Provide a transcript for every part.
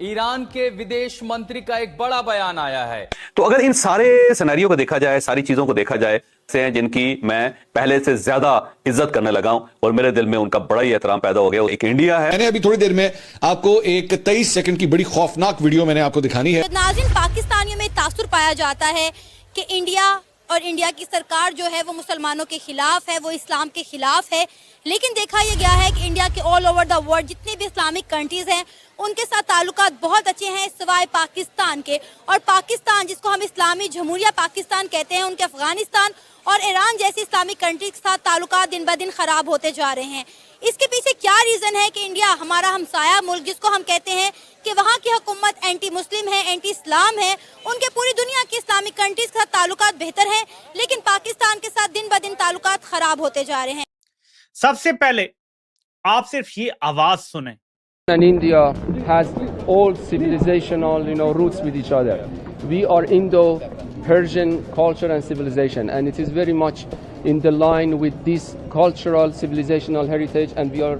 Iran के विदेश मंत्री का एक बड़ा बयान आया है। तो अगर इन सारे सिनेरियो को देखा जाए, सारी चीजों को देखा जाए, से हैं जिनकी मैं पहले से ज्यादा इज्जत करने लगा हूं और मेरे दिल में उनका बड़ा ही एहतराम पैदा हो गया। एक इंडिया है। मैंने अभी थोड़ी देर में आपको एक 23 सेकंड की बड़ी खौफनाक वीडियो मैंने आपको दिखानी है। नाज़रीन, पाकिस्तानियों में तासुर पाया जाता है कि इंडिया और इंडिया की सरकार जो है वो मुसलमानों के खिलाफ है, वो इस्लाम के खिलाफ है। लेकिन देखा यह गया है कि इंडिया के ऑल ओवर द वर्ल्ड जितने भी इस्लामिक कंट्रीज हैं उनके साथ ताल्लुकात बहुत अच्छे हैं सिवाय पाकिस्तान के। और पाकिस्तान, जिसको हम इस्लामी जमहूरिया पाकिस्तान कहते हैं, उनके अफगानिस्तान और ईरान जैसी इस्लामिक कंट्री के साथ ताल्लुकात दिन ब दिन खराब होते जा रहे हैं। इसके पीछे क्या रीजन है कि इंडिया, हमारा हमसाया मुल्क जिसको हम कहते हैं कि वहाँ की हुकूमत एंटी मुस्लिम है, एंटी इस्लाम है, उनके पूरी दुनिया की इस्लामिक कंट्रीज के साथ ताल्लुकात बेहतर हैं, लेकिन पाकिस्तान के साथ दिन ब दिन ताल्लुकात खराब होते जा रहे हैं। सबसे पहले आप सिर्फ ये आवाज सुने। And India has old civilizational, roots with each other. We are Indo-Persian culture and civilization, and it is very much in the line with this cultural civilizational heritage, and we are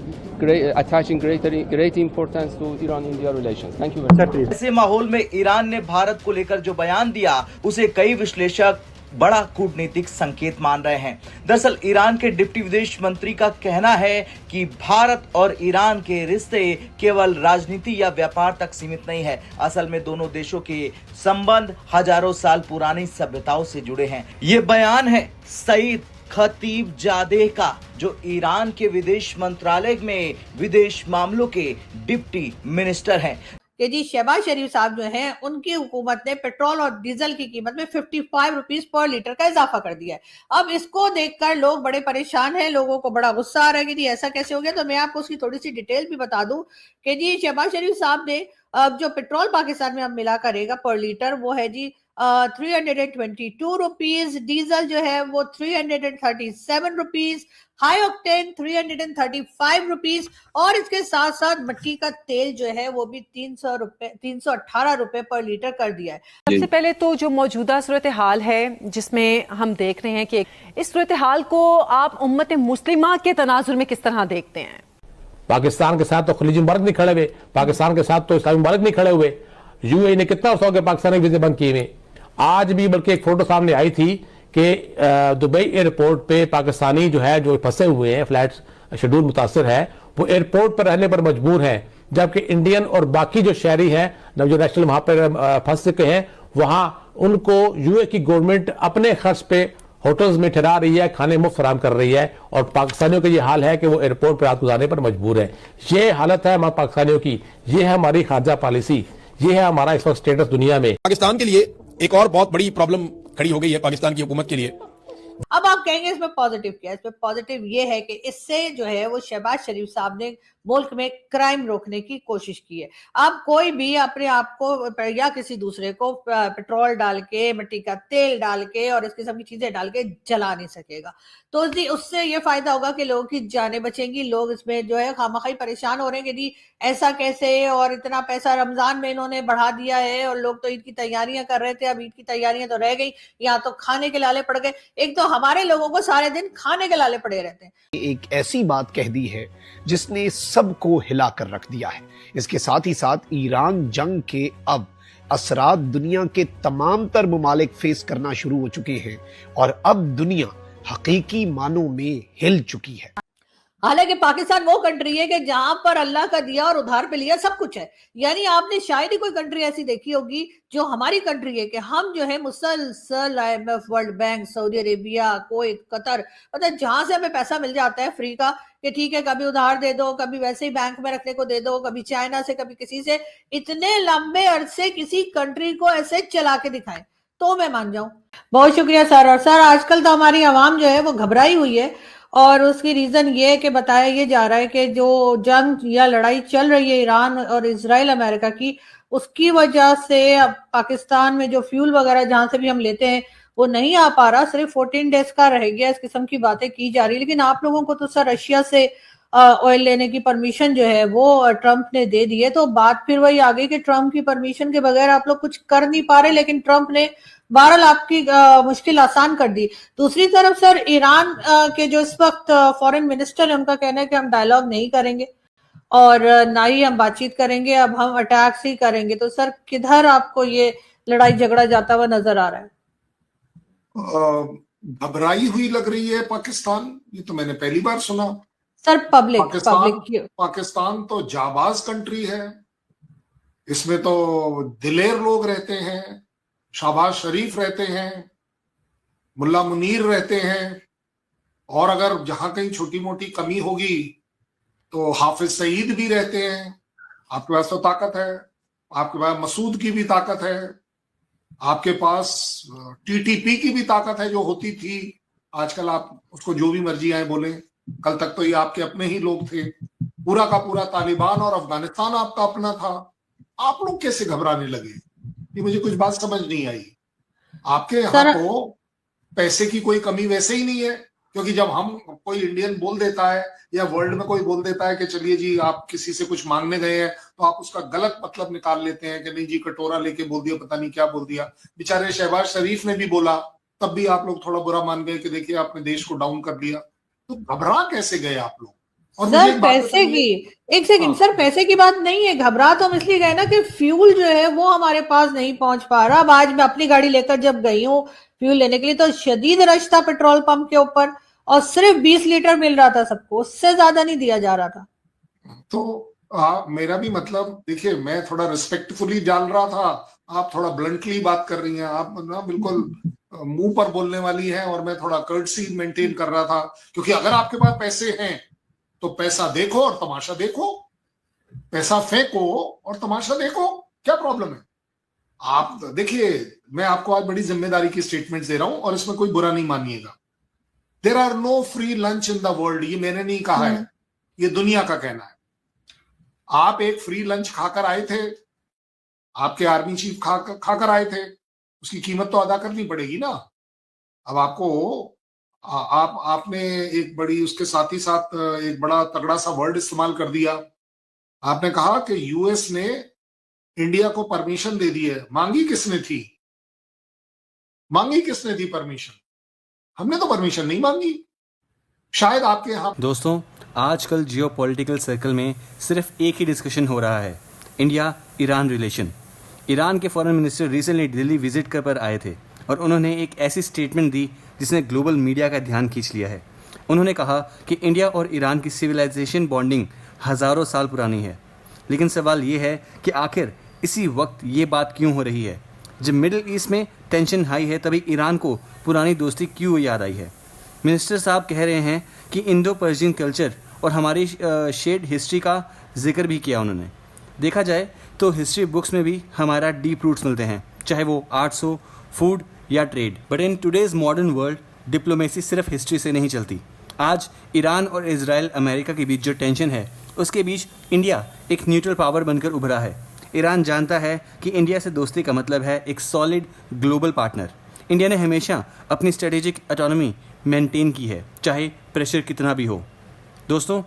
attaching great importance to Iran-India relations. Thank you very much. ऐसे माहौल में Iran ने भारत को लेकर जो बयान दिया उसे कई विश्लेषक बड़ा कूटनीतिक संकेत मान रहे हैं। दरअसल ईरान के डिप्टी विदेश मंत्री का कहना है कि भारत और ईरान के रिश्ते केवल राजनीति या व्यापार तक सीमित नहीं है। असल में दोनों देशों के संबंध हजारों साल पुरानी सभ्यताओं से जुड़े हैं। ये बयान है सईद खतीबजादेह का, जो ईरान के विदेश मंत्रालय में विदेश मामलों के डिप्टी मिनिस्टर हैं। कि जी शहबाज शरीफ साहब जो हैं उनकी हुकूमत ने पेट्रोल और डीजल की कीमत में 55 रुपीस पर लीटर का इजाफा कर दिया है। अब इसको देखकर लोग बड़े परेशान हैं, लोगों को बड़ा गुस्सा आ रहा है कि जी ऐसा कैसे हो गया। तो मैं आपको उसकी थोड़ी सी डिटेल भी बता दूं कि जी शहबाज शरीफ साहब ने अब जो पेट्रोल पाकिस्तान में अब मिला करेगा पर लीटर वो है जी 322 रुपीज, डीजल जो है वो 337 रुपीज, हाई ऑक्टेन 335 रुपीज और इसके साथ साथ मट्टी का तेल जो है वो भी 318 रुपए पर लीटर कर दिया है। सबसे पहले तो जो मौजूदा सूरत हाल है जिसमें हम देख रहे हैं कि इस सूरत हाल को आप उम्मत मुस्लिमा के तनाजुर में किस तरह देखते हैं? पाकिस्तान के साथ तो खलीजी मुबारक नहीं खड़े हुए, पाकिस्तान के साथ तो इस्लामी मुबारक नहीं खड़े हुए। यूएई ने कितना अर्सा हो गया पाकिस्तान के वीजे बंद किए हुए। आज भी बल्कि एक फोटो सामने आई थी कि दुबई एयरपोर्ट पे पाकिस्तानी जो है जो फंसे हुए हैं, फ्लाइट शेड्यूल मुतासर है, वो एयरपोर्ट पर रहने पर मजबूर हैं, जबकि इंडियन और बाकी जो शहरी हैं जो नेशनल वहां पर फंस चुके हैं, वहां उनको यूए की गवर्नमेंट अपने खर्च पे होटल्स में ठहरा रही है, खाने मुफ्त फराम कर रही है और पाकिस्तानियों का ये हाल है कि वो एयरपोर्ट पर रात गुजारने पर मजबूर है। ये हालत है हमारे पाकिस्तानियों की, ये है हमारी खारजा पॉलिसी, ये है हमारा इस वक्त स्टेटस दुनिया में। पाकिस्तान के लिए एक और बहुत बड़ी प्रॉब्लम खड़ी हो गई है पाकिस्तान की हुकूमत के लिए। अब आप कहेंगे इसमें पॉजिटिव क्या है? इसमें पॉजिटिव ये है कि इससे जो है वो शहबाज शरीफ साहब ने मुल्क में क्राइम रोकने की कोशिश की है। अब कोई भी अपने आप को या किसी दूसरे को पेट्रोल डाल के, मिट्टी का तेल डाल के और इस किस्म की चीजें डाल के जला नहीं सकेगा। तो उससे ये फायदा होगा कि लोगों की जानें बचेंगी। लोग इसमें जो है खामखाई परेशान हो रहे हैं कि जी ऐसा कैसे, और इतना पैसा रमजान में इन्होंने बढ़ा दिया है और लोग तो ईद की तैयारियां कर रहे थे, अब ईद की तैयारियां तो रह गई, यहाँ तो खाने के लाले पड़ गए। एक तो हमारे लोगों को सारे दिन खाने के लाले पड़े रहते हैं। एक ऐसी बात कह दी है जिसने सबको हिला कर रख दिया है। इसके साथ ही साथ ईरान जंग के अब असरात दुनिया के तमाम तर ममालिक फेस करना शुरू हो चुके हैं और अब दुनिया हकीकी मानों में हिल चुकी है। हालांकि पाकिस्तान वो कंट्री है कि जहां पर अल्लाह का दिया और उधार पे लिया सब कुछ है। यानी आपने शायद ही कोई कंट्री ऐसी देखी होगी जो हमारी कंट्री है कि हम जो है मुसलसल IMF, world bank, Saudi Arabia, Kuwait, Qatar, मतलब जहां से हमें पैसा मिल जाता है फ्री का कि ठीक है कभी उधार दे दो, कभी वैसे ही बैंक में रखने को दे दो, कभी चाइना से, कभी किसी से, इतने लंबे अरसे किसी कंट्री को ऐसे चला के दिखाएं तो मैं मान जाऊं। बहुत शुक्रिया सर। और सर आजकल तो हमारी आवाम जो है वो घबराई हुई है और उसकी रीजन ये है कि बताया ये जा रहा है कि जो जंग या लड़ाई चल रही है ईरान और इजराइल अमेरिका की, उसकी वजह से अब पाकिस्तान में जो फ्यूल वगैरह जहां से भी हम लेते हैं वो नहीं आ पा रहा, सिर्फ 14 डेज का रह गया, इस किस्म की बातें की जा रही है। लेकिन आप लोगों को तो सर रशिया से ऑयल लेने की परमिशन जो है वो ट्रंप ने दे दी है। तो बात फिर वही आ गई कि ट्रंप की परमिशन के बगैर आप लोग कुछ कर नहीं पा रहे, लेकिन ट्रंप ने बहरहाल आपकी मुश्किल आसान कर दी। दूसरी तरफ सर ईरान के जो इस वक्त फॉरेन मिनिस्टर है उनका कहना है कि हम डायलॉग नहीं करेंगे और ना ही हम बातचीत करेंगे, अब हम अटैक्स ही करेंगे। तो सर किधर आपको ये लड़ाई झगड़ा जाता हुआ नजर आ रहा है? घबराई हुई लग रही है पाकिस्तान, ये तो मैंने पहली बार सुना। सर पाकिस्तान तो जाबाज कंट्री है, इसमें तो दिलेर लोग रहते हैं, शहबाज शरीफ रहते हैं, मुल्ला मुनीर रहते हैं, और अगर जहां कहीं छोटी मोटी कमी होगी तो हाफिज सईद भी रहते हैं। आपके पास तो ताकत है, आपके पास मसूद की भी ताकत है, आपके पास टीटीपी की भी ताकत है जो होती थी। आजकल आप उसको जो भी मर्जी आए बोले, कल तक तो ये आपके अपने ही लोग थे। पूरा का पूरा तालिबान और अफगानिस्तान आपका अपना था। आप लोग कैसे घबराने लगे, ये मुझे कुछ बात समझ नहीं आई। आपके यहाँ तो पैसे की कोई कमी वैसे ही नहीं है, क्योंकि जब हम कोई इंडियन बोल देता है या वर्ल्ड में कोई बोल देता है कि चलिए जी आप किसी से कुछ मांगने गए हैं, तो आप उसका गलत मतलब निकाल लेते हैं कि नहीं जी कटोरा लेके बोल दिया, पता नहीं क्या बोल दिया। बेचारे शहबाज शरीफ ने भी बोला, तब भी आप लोग थोड़ा बुरा मान गए कि देखिए आपने देश को डाउन कर दिया। तो घबरा कैसे गए आप लोग? और सर पैसे की, एक सेकंड सर, पैसे की बात नहीं है, घबरा तो हम इसलिए गए ना कि फ्यूल जो है वो हमारे पास नहीं पहुंच पा रहा। अब आज मैं अपनी गाड़ी लेकर जब गई हूँ फ्यूल लेने के लिए, तो शदीद रश था पेट्रोल पंप के ऊपर, और सिर्फ 20 लीटर मिल रहा था सबको, उससे ज्यादा नहीं दिया जा रहा था। तो मेरा भी मतलब, देखिए मैं थोड़ा रिस्पेक्टफुली डाल रहा था, आप थोड़ा ब्लंटली बात कर रही हैं, आप ना बिल्कुल मुंह पर बोलने वाली हैं, और मैं थोड़ा कर्टसी मेंटेन कर रहा था। क्योंकि अगर आपके पास पैसे हैं तो पैसा देखो और तमाशा देखो, पैसा फेंको और तमाशा देखो, क्या प्रॉब्लम है? आप देखिए, मैं आपको आज बड़ी जिम्मेदारी की स्टेटमेंट दे रहा हूं और इसमें कोई बुरा नहीं मानिएगा। There are no free lunch in the world, ये मैंने नहीं कहा है, ये दुनिया का कहना है। आप एक फ्री लंच खाकर आए थे, आपके आर्मी चीफ खाकर आए थे, उसकी कीमत तो अदा करनी पड़ेगी ना। अब आपको आपने एक बड़ी, उसके साथ ही साथ एक बड़ा तगड़ा सा वर्ड इस्तेमाल कर दिया। आपने कहा कि यूएस ने इंडिया को परमिशन दे दी है। मांगी किसने थी? मांगी किसने थी परमिशन? हमने तो परमिशन नहीं मांगी। शायद आपके यहाँ। दोस्तों, आजकल जियोपॉलिटिकल सर्कल में सिर्फ एक ही डिस्कशन हो रहा है, इंडिया ईरान रिलेशन। ईरान के foreign minister recently Delhi visit कर पर आए थे और उन्होंने एक ऐसी स्टेटमेंट दी जिसने ग्लोबल मीडिया का ध्यान खींच लिया है। उन्होंने कहा कि इंडिया और ईरान की सिविलाइजेशन बॉन्डिंग हज़ारों साल पुरानी है, लेकिन सवाल ये है कि आखिर इसी वक्त ये बात क्यों हो रही है? जब मिडिल ईस्ट में टेंशन हाई है, तभी ईरान को पुरानी दोस्ती क्यों याद आई है? मिनिस्टर साहब कह रहे हैं कि इंडो पर्शियन कल्चर और हमारी शेयर्ड हिस्ट्री का जिक्र भी किया उन्होंने। देखा जाए तो हिस्ट्री बुक्स में भी हमारा डीप रूट्स मिलते हैं, चाहे वो आर्ट्स हो, फूड या trade. But in today's modern world diplomacy सिर्फ हिस्ट्री से नहीं चलती। आज ईरान और इजराइल अमेरिका के बीच जो टेंशन है, उसके बीच इंडिया एक न्यूट्रल पावर बनकर उभरा है। ईरान जानता है कि इंडिया से दोस्ती का मतलब है एक सॉलिड ग्लोबल पार्टनर। इंडिया ने हमेशा अपनी स्ट्रेटेजिक ऑटोनॉमी मेंटेन की है, चाहे प्रेशर कितना भी हो। दोस्तों,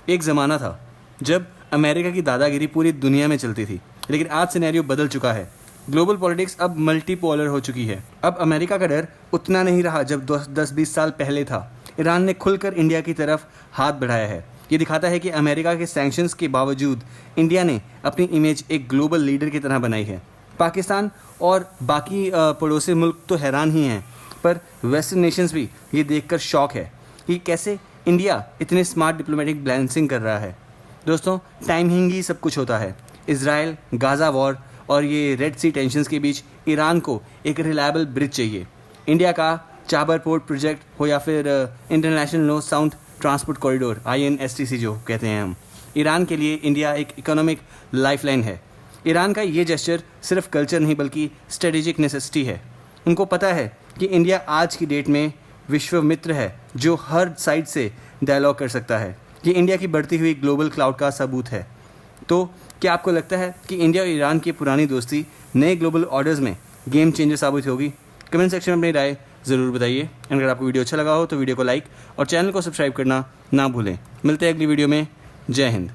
एक ज़माना था जब अमेरिका की दादागिरी पूरी दुनिया में चलती थी, लेकिन आज सिनेरियो बदल चुका है। ग्लोबल पॉलिटिक्स अब मल्टीपोलर हो चुकी है। अब अमेरिका का डर उतना नहीं रहा जब 10-20 साल पहले था। ईरान ने खुलकर इंडिया की तरफ हाथ बढ़ाया है। ये दिखाता है कि अमेरिका के सैंक्शंस के बावजूद इंडिया ने अपनी इमेज एक ग्लोबल लीडर की तरह बनाई है। पाकिस्तान और बाकी पड़ोसी मुल्क तो हैरान ही हैं, पर वेस्टर्न नेशंस भी ये देखकर शॉक है कि कैसे इंडिया इतने स्मार्ट डिप्लोमेटिक बैलेंसिंग कर रहा है। दोस्तों, टाइमिंग ही सब कुछ होता है। इजराइल, गाज़ा वॉर और ये रेड सी टेंशंस के बीच ईरान को एक रिलायबल ब्रिज चाहिए। इंडिया का चाबर पोर्ट प्रोजेक्ट हो या फिर international north south transport corridor, INSTC जो कहते हैं हम, ईरान के लिए इंडिया एक इकोनॉमिक लाइफलाइन है। ईरान का ये जेस्चर सिर्फ कल्चर नहीं बल्कि स्ट्रेटेजिक नेसेसिटी है। उनको पता है कि इंडिया आज की डेट में विश्व मित्र है जो हर साइड से डायलॉग कर सकता है। ये इंडिया की बढ़ती हुई ग्लोबल क्लाउड का सबूत है। तो क्या आपको लगता है कि इंडिया और ईरान की पुरानी दोस्ती नए ग्लोबल ऑर्डर्स में गेम चेंजर साबित होगी? कमेंट सेक्शन में अपनी राय ज़रूर बताइए। अगर आपको वीडियो अच्छा लगा हो तो वीडियो को लाइक और चैनल को सब्सक्राइब करना ना भूलें। मिलते हैं अगली वीडियो में। जय हिंद।